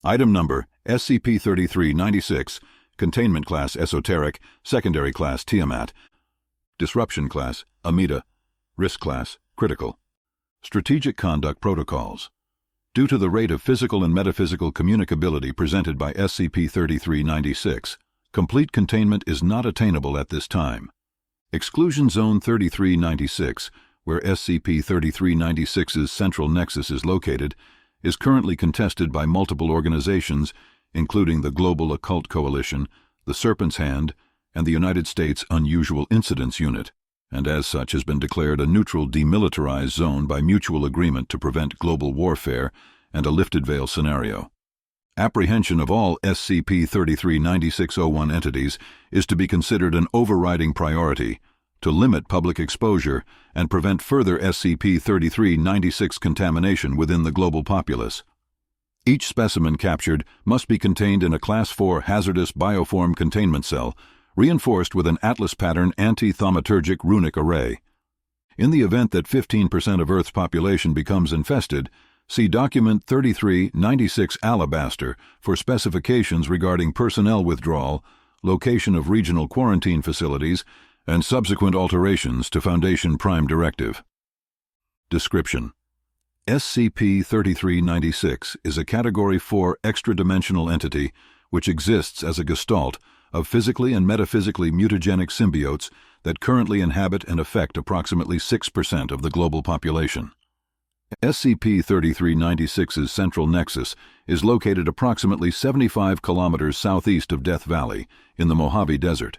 Item Number SCP-3396, Containment Class Esoteric, Secondary Class Tiamat, Disruption Class Amida, Risk Class Critical. Strategic Conduct Protocols. Due to the rate of physical and metaphysical communicability presented by SCP-3396, complete containment is not attainable at this time. Exclusion Zone 3396, where SCP-3396's central nexus is located, is currently contested by multiple organizations, including the Global Occult Coalition, the Serpent's Hand, and the United States Unusual Incidents Unit, and as such has been declared a neutral demilitarized zone by mutual agreement to prevent global warfare and a lifted veil scenario. Apprehension of all SCP-3396-01 entities is to be considered an overriding priority to limit public exposure and prevent further SCP-3396 contamination within the global populace. Each specimen captured must be contained in a Class 4 hazardous bioform containment cell, reinforced with an Atlas pattern anti-thaumaturgic runic array. In the event that 15% of Earth's population becomes infested, see Document 3396 Alabaster for specifications regarding personnel withdrawal, location of regional quarantine facilities, and subsequent alterations to Foundation Prime Directive. Description: SCP-3396 is a Category 4 extra-dimensional entity which exists as a gestalt of physically and metaphysically mutagenic symbiotes that currently inhabit and affect approximately 6% of the global population. SCP-3396's central nexus is located approximately 75 kilometers southeast of Death Valley in the Mojave Desert.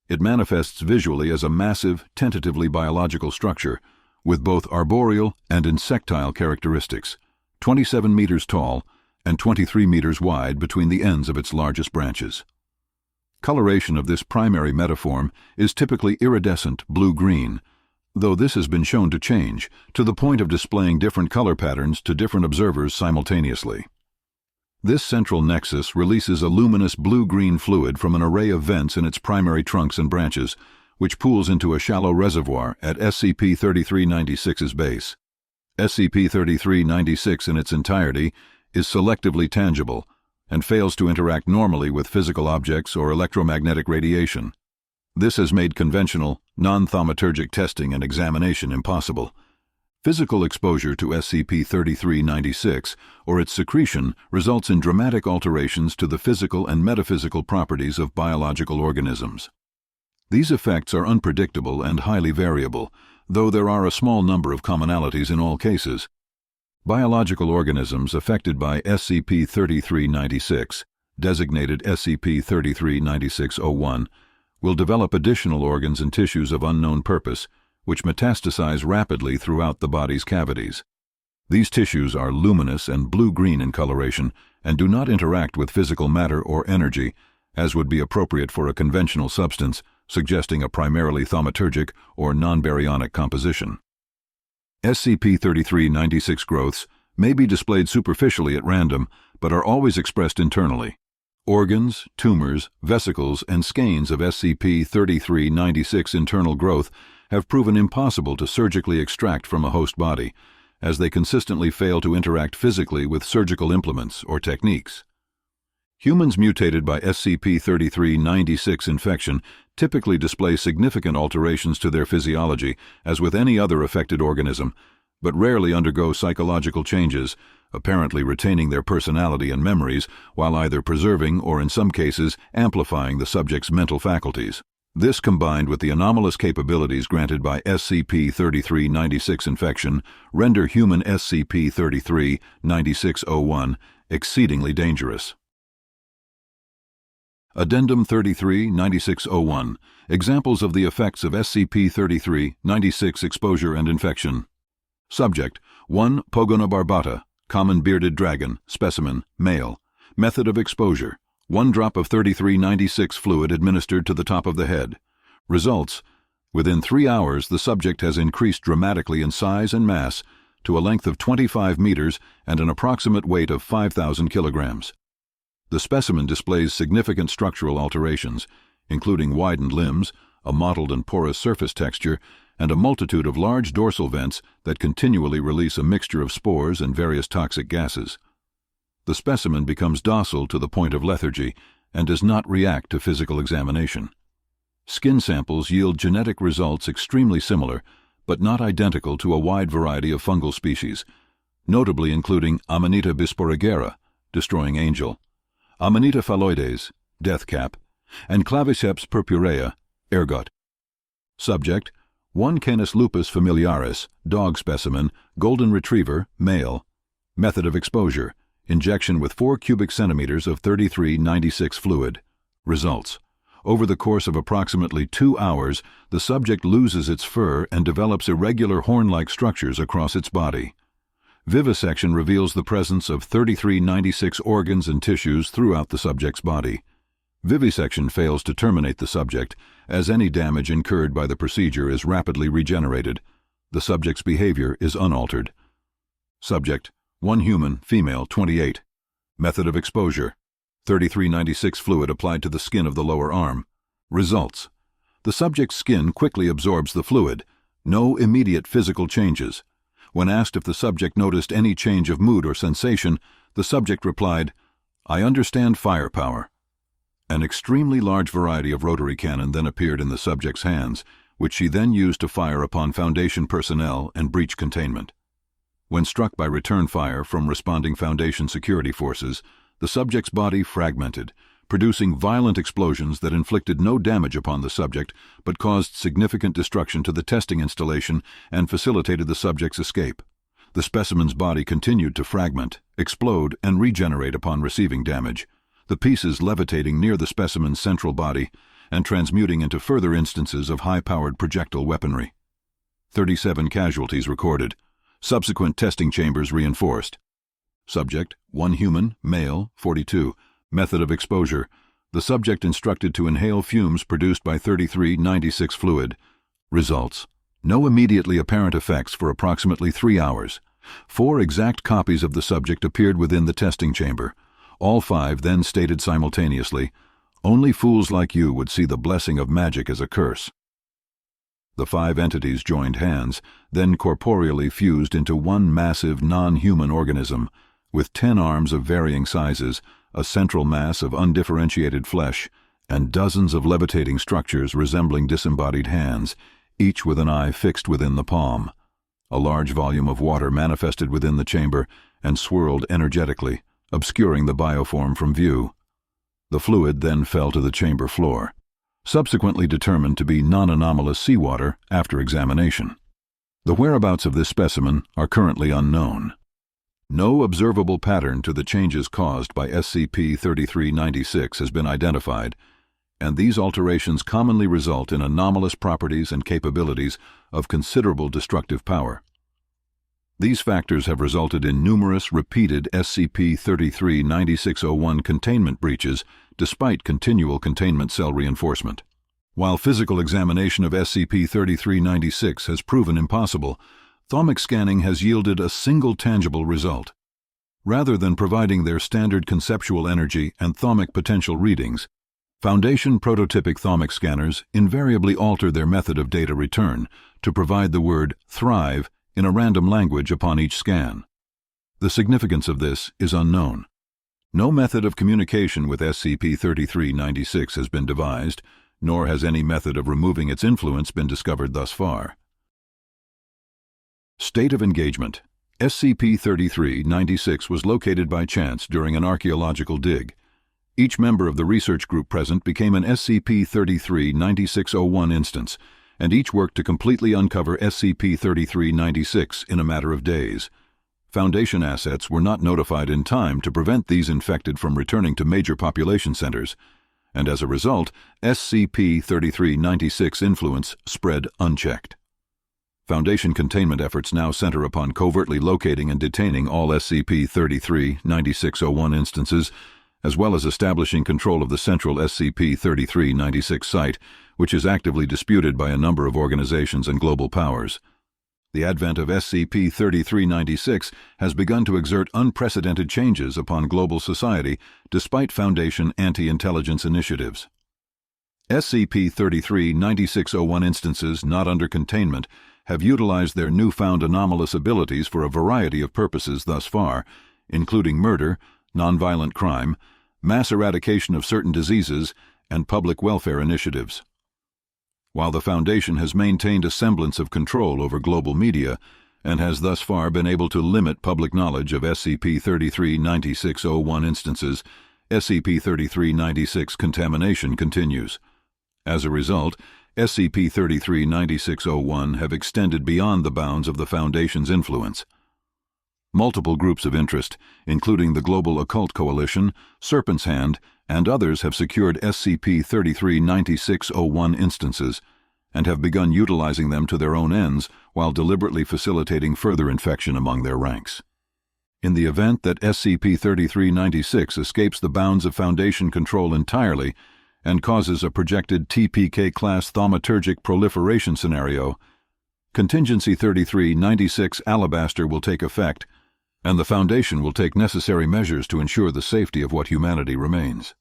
It manifests visually as a massive, tentatively biological structure with both arboreal and insectile characteristics, 27 meters tall and 23 meters wide between the ends of its largest branches. Coloration of this primary metaform is typically iridescent blue-green, though this has been shown to change to the point of displaying different color patterns to different observers simultaneously. This central nexus releases a luminous blue-green fluid from an array of vents in its primary trunks and branches, which pools into a shallow reservoir at SCP-3396's base. SCP-3396 in its entirety is selectively tangible and fails to interact normally with physical objects or electromagnetic radiation. This has made conventional, non-thaumaturgic testing and examination impossible. Physical exposure to SCP-3396 or its secretion results in dramatic alterations to the physical and metaphysical properties of biological organisms. These effects are unpredictable and highly variable, though there are a small number of commonalities in all cases. Biological organisms affected by SCP-3396, designated SCP-3396-01, will develop additional organs and tissues of unknown purpose, which metastasize rapidly throughout the body's cavities. These tissues are luminous and blue-green in coloration and do not interact with physical matter or energy, as would be appropriate for a conventional substance, suggesting a primarily thaumaturgic or non-baryonic composition. SCP-3396 growths may be displayed superficially at random, but are always expressed internally. Organs, tumors, vesicles, and skeins of SCP-3396 internal growth have proven impossible to surgically extract from a host body, as they consistently fail to interact physically with surgical implements or techniques. Humans mutated by SCP-3396 infection typically display significant alterations to their physiology, as with any other affected organism, but rarely undergo psychological changes, apparently retaining their personality and memories while either preserving or, in some cases, amplifying the subject's mental faculties. This, combined with the anomalous capabilities granted by SCP-3396 infection, render human SCP-3396-01 exceedingly dangerous. Addendum 3396-01. Examples of the effects of SCP-3396 exposure and infection. Subject: 1 Pogona barbata, common bearded dragon, specimen, male. Method of exposure: 1 drop of 3396 fluid administered to the top of the head. Results: within 3 hours the subject has increased dramatically in size and mass to a length of 25 meters and an approximate weight of 5,000 kilograms. The specimen displays significant structural alterations, including widened limbs, a mottled and porous surface texture, and a multitude of large dorsal vents that continually release a mixture of spores and various toxic gases. The specimen becomes docile to the point of lethargy and does not react to physical examination. Skin samples yield genetic results extremely similar, but not identical to a wide variety of fungal species, notably including Amanita bisporigera, destroying angel, Amanita phalloides, death cap, and Claviceps purpurea, ergot. Subject: 1 Canis lupus familiaris, dog specimen, golden retriever, male. Method of exposure: injection with 4 cubic centimeters of 3396 fluid. Results: over the course of approximately 2 hours, the subject loses its fur and develops irregular horn-like structures across its body. Vivisection reveals the presence of 3396 organs and tissues throughout the subject's body. Vivisection fails to terminate the subject, as any damage incurred by the procedure is rapidly regenerated. The subject's behavior is unaltered. Subject: 1 human, female, 28. Method of exposure: 3396 fluid applied to the skin of the lower arm. Results: the subject's skin quickly absorbs the fluid. No immediate physical changes. When asked if the subject noticed any change of mood or sensation, the subject replied, "I understand firepower." An extremely large variety of rotary cannon then appeared in the subject's hands, which she then used to fire upon Foundation personnel and breach containment. When struck by return fire from responding Foundation security forces, the subject's body fragmented, producing violent explosions that inflicted no damage upon the subject but caused significant destruction to the testing installation and facilitated the subject's escape. The specimen's body continued to fragment, explode, and regenerate upon receiving damage, the pieces levitating near the specimen's central body and transmuting into further instances of high-powered projectile weaponry. 37 casualties recorded. Subsequent testing chambers reinforced. Subject: 1 human, male, 42. Method of exposure: the subject instructed to inhale fumes produced by 3396 fluid. Results: no immediately apparent effects for approximately 3 hours. 4 exact copies of the subject appeared within the testing chamber. All 5 then stated simultaneously, "Only fools like you would see the blessing of magic as a curse." The 5 entities joined hands, then corporeally fused into one massive non-human organism, with 10 arms of varying sizes, a central mass of undifferentiated flesh, and dozens of levitating structures resembling disembodied hands, each with an eye fixed within the palm. A large volume of water manifested within the chamber and swirled energetically, obscuring the bioform from view. The fluid then fell to the chamber floor, subsequently determined to be non-anomalous seawater after examination. The whereabouts of this specimen are currently unknown. No observable pattern to the changes caused by SCP-3396 has been identified, and these alterations commonly result in anomalous properties and capabilities of considerable destructive power. These factors have resulted in numerous repeated SCP-3396-01 containment breaches despite continual containment cell reinforcement. While physical examination of SCP-3396 has proven impossible, thermic scanning has yielded a single tangible result. Rather than providing their standard conceptual energy and thermic potential readings, Foundation prototypic thermic scanners invariably alter their method of data return to provide the word "thrive" in a random language upon each scan. The significance of this is unknown. No method of communication with SCP-3396 has been devised, nor has any method of removing its influence been discovered thus far. State of engagement: SCP-3396 was located by chance during an archaeological dig. Each member of the research group present became an SCP-3396-01 instance, and each worked to completely uncover SCP-3396 in a matter of days. Foundation assets were not notified in time to prevent these infected from returning to major population centers, and as a result, SCP-3396 influence spread unchecked. Foundation containment efforts now center upon covertly locating and detaining all SCP-3396-01 instances, as well as establishing control of the central SCP-3396 site, which is actively disputed by a number of organizations and global powers. The advent of SCP-3396 has begun to exert unprecedented changes upon global society despite Foundation anti-intelligence initiatives. SCP-3396-01 instances not under containment have utilized their newfound anomalous abilities for a variety of purposes thus far, including murder, nonviolent crime, mass eradication of certain diseases, and public welfare initiatives. While the Foundation has maintained a semblance of control over global media and has thus far been able to limit public knowledge of SCP-3396-01 instances, SCP-3396 contamination continues. As a result, SCP-3396-01 have extended beyond the bounds of the Foundation's influence. Multiple groups of interest, including the Global Occult Coalition, Serpent's Hand, and others have secured SCP-3396-01 instances and have begun utilizing them to their own ends while deliberately facilitating further infection among their ranks. In the event that SCP-3396 escapes the bounds of Foundation control entirely and causes a projected TPK-class thaumaturgic proliferation scenario, Contingency 3396 Alabaster will take effect, and the Foundation will take necessary measures to ensure the safety of what humanity remains.